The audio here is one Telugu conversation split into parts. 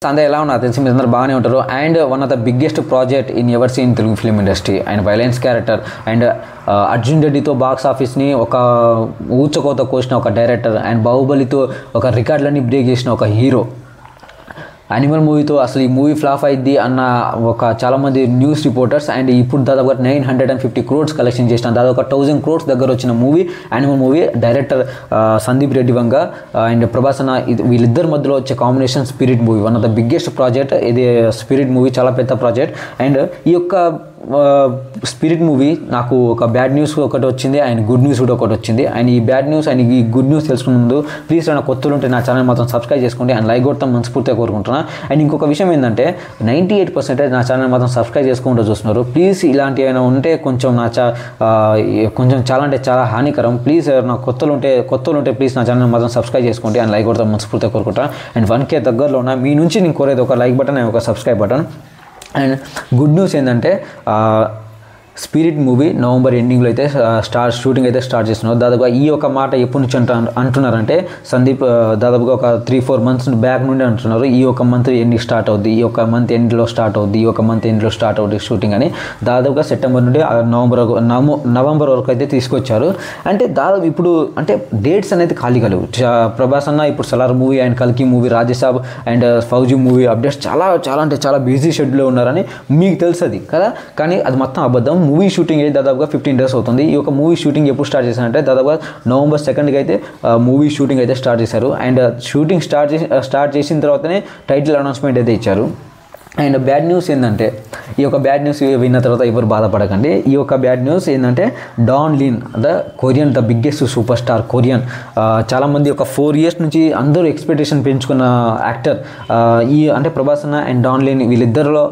సందే ఎలా ఉన్నా తెలిసి మీరు అందరూ బాగానే ఉంటారు. And one of the biggest project in ever seen Telugu film industry and violence character and Arjun రెడ్డితో బాక్స్ ఆఫీస్ని ఒక ఊచకోత కోసిన ఒక డైరెక్టర్ అండ్ బాహుబలితో ఒక రికార్డులన్నీ బ్రేక్ చేసిన ఒక హీరో. యానిమల్ మూవీతో అసలు ఈ మూవీ ఫ్లాప్ అయింది అన్న ఒక చాలామంది న్యూస్ రిపోర్టర్స్ అండ్ ఇప్పుడు దాదాపు 950 crores కలెక్షన్ చేసిన దాదాపు 1000 crores దగ్గర వచ్చిన movie animal movie. Director Sandeep Reddy Vanga and Prabhas అన్న వీళ్ళిద్దరి మధ్యలో వచ్చే combination spirit movie one of the biggest project ఇది. స్పిరిట్ మూవీ చాలా పెద్ద ప్రాజెక్ట్ అండ్ ఈ యొక్క స్పిరిట్ మూవీ నాకు ఒక బ్యాడ్ న్యూస్ ఒకటి వచ్చింది అండ్ గుడ్ న్యూస్ కూడా ఒకటి వచ్చింది. అండ్ ఈ బ్యాడ్ న్యూస్ అండ్ ఈ గుడ్ న్యూస్ తెలుసుకునే ముందు ప్లీజ్ నా కొత్తలు ఉంటే నా ఛానల్ మాత్రం సబ్స్క్రైబ్ చేసుకోండి అండ్ లైక్ కొడతాం మనస్ఫూర్తిగా కోరుకుంటున్నాను. అండ్ ఇంకొక విషయం ఏంటంటే 98% నా ఛానల్ మాత్రం సబ్స్క్రైబ్ చేసుకుంటూ చూస్తున్నారు. ప్లీజ్ ఇలాంటి ఏమైనా ఉంటే కొంచెం కొంచెం చాలా అంటే చాలా హానికరం. ప్లీజ్ నా కొత్తలు ఉంటే ప్లీజ్ నా ఛానల్ మాత్రం సబ్స్క్రైబ్ చేసుకోండి అండ్ లైక్ కొడతాం మనస్ఫూర్తిగా కోరుకుంటాను. అండ్ 1K దగ్గరలో ఉన్న మీ నుంచి నేను కోరేది ఒక లైక్ బటన్ అండ్ ఒక subscribe button. And good news ఏంటంటే స్పిరిట్ మూవీ నవంబర్ ఎండింగ్లో అయితే షూటింగ్ అయితే స్టార్ట్ చేస్తున్నారు. దాదాపుగా ఈ ఒక మాట ఎప్పటి నుంచి అంటున్నారంటే సందీప్ దాదాపుగా ఒక 3-4 months బ్యాక్ నుండి అంటున్నారు. ఈ ఒక మంత్ ఎండింగ్ స్టార్ట్ అవుద్ది, ఈ ఒక మంత్ ఎండ్లో స్టార్ట్ అవుద్ది, ఈ ఒక మంత్ ఎండ్లో స్టార్ట్ అవుద్ది షూటింగ్ అని. దాదాపుగా సెప్టెంబర్ నుండి నవంబర్ వరకు అయితే తీసుకొచ్చారు. అంటే దాదాపు ఇప్పుడు అంటే డేట్స్ అనేది ఖాళీగా లేవు. ప్రభాస్ అన్న ఇప్పుడు సలార్ మూవీ అండ్ కల్కి movie, Raja Saab and fauji movie updates చాలా అంటే చాలా బిజీ షెడ్యూల్లో ఉన్నారని మీకు తెలుస్తుంది కదా. కానీ అది మొత్తం అబద్ధం. మూవీ షూటింగ్ అయితే దాదాపుగా 15 days అవుతుంది. ఈ యొక్క మూవీ షూటింగ్ ఎప్పుడు స్టార్ట్ చేశారంటే దాదాపుగా November 2nd అయితే మూవీ షూటింగ్ అయితే స్టార్ట్ చేశారు. అండ్ షూటింగ్ స్టార్ట్ చేసిన తర్వాతనే టైటిల్ అనౌన్స్మెంట్ అయితే ఇచ్చారు. అండ్ బ్యాడ్ న్యూస్ ఏంటంటే ఈ యొక్క బ్యాడ్ న్యూస్ విన్న తర్వాత ఎవరు బాధపడకండి. ఈ యొక్క బ్యాడ్ న్యూస్ ఏంటంటే Don Lee the biggest superstar Korean. చాలామంది ఒక 4 years నుంచి అందరూ ఎక్స్పెక్టేషన్ పెంచుకున్న యాక్టర్ ఈ అంటే ప్రభాస్ అన్న అండ్ డాన్ లిన్ వీళ్ళిద్దరిలో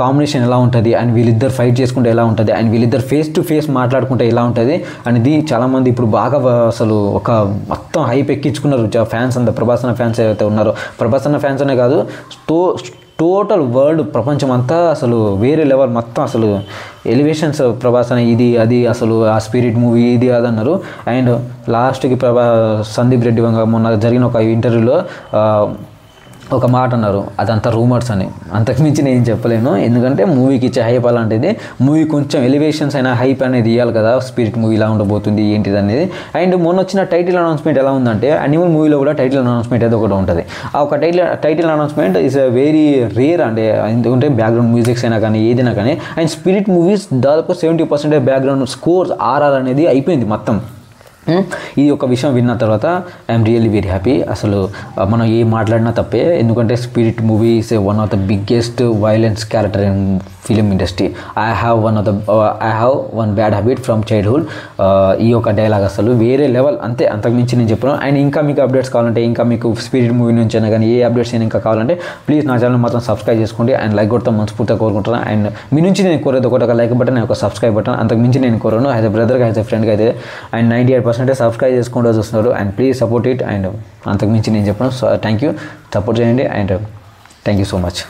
కాంబినేషన్ ఎలా ఉంటుంది అండ్ వీళ్ళిద్దరు ఫైట్ చేసుకుంటే ఎలా ఉంటుంది అండ్ వీళ్ళిద్దరు ఫేస్ టు ఫేస్ మాట్లాడుకుంటే ఎలా ఉంటుంది అనేది చాలామంది ఇప్పుడు బాగా అసలు ఒక మొత్తం హైప్ ఎక్కించుకున్నారు ఫ్యాన్స్ అంతా. ప్రభాస్ అన్న ఫ్యాన్స్ ఏవైతే ఉన్నారో, ప్రభాస్ అన్న ఫ్యాన్స్ అనే కాదు టోటల్ వరల్డ్ ప్రపంచం అంతా అసలు వేరే లెవెల్ మొత్తం అసలు ఎలివేషన్స్ ప్రభాస్ అని ఇది అది అసలు ఆ స్పిరిట్ మూవీ ఇది అది అన్నారు. అండ్ లాస్ట్కి సందీప్ రెడ్డి వంగ మొన్న జరిగిన ఒక ఇంటర్వ్యూలో ఒక మాట అన్నారు, అదంతా రూమర్స్ అని. అంతకుమించి నేను చెప్పలేను, ఎందుకంటే మూవీకి ఇచ్చే హైప్ అలాంటిది. మూవీ కొంచెం ఎలివేషన్స్ అయినా హైప్ అనేది ఇవ్వాలి కదా, స్పిరిట్ మూవీ ఇలా ఉండబోతుంది ఏంటిది అనేది. అండ్ మొన్న వచ్చిన టైటిల్ అనౌన్స్మెంట్ ఎలా ఉందంటే యానిమల్ మూవీలో కూడా టైటిల్ అనౌన్స్మెంట్ ఏదో ఒకటి ఉంటుంది. ఆ ఒక title announcement is very rare అంటే ఎందుకంటే బ్యాక్గ్రౌండ్ మ్యూజిక్స్ అయినా కానీ ఏదైనా కానీ. అండ్ స్పిరిట్ మూవీస్ దాదాపు 70% బ్యాక్గ్రౌండ్ స్కోర్స్ ఆర్ఆర్ అనేది అయిపోయింది మొత్తం. ఇది ఒక విషయం విన్న తర్వాత ఐఎమ్ రియల్లీ వెరీ హ్యాపీ. అసలు మనం ఏం మాట్లాడినా తప్పే, ఎందుకంటే spirit movie is one of the biggest violence character in film industry. I have one bad habit from childhood. ఈ యొక్క డైలాగ్ అసలు వేరే లెవెల్, అంతే, అంతకుమించి నేను చెప్పాను. అండ్ ఇంకా మీకు అప్డేట్స్ కావాలంటే, ఇంకా మీకు స్పిరిట్ మూవీ నుంచి అయినా కానీ ఏ అప్డేట్స్ అయినా ఇంకా కావాలంటే ప్లీజ్ నా ఛానల్ మాత్రం సబ్స్క్రైబ్ చేసుకోండి అండ్ లైక్ కొడతాం మనస్ఫూర్తిగా కోరుకుంటున్నాను. అండ్ మీ నుంచి నేను కోరేది ఒక లైక్ బటన్, ఒక సబ్స్క్రైబ్ బటన్, అంతకుమించి నేను కోరాను. యాజ్ ఎ బ్రదర్గా, యాజ్ ఎ ఫ్రెండ్గా అయితే. అండ్ 98% సబ్స్క్రైబ్ చేసుకుంటూ చూస్తున్నారు. And please support it. And అంతకుమించి నేను చెప్పాను. సో థ్యాంక్ యూ, సపోర్ట్ చేయండి. And thank you so much.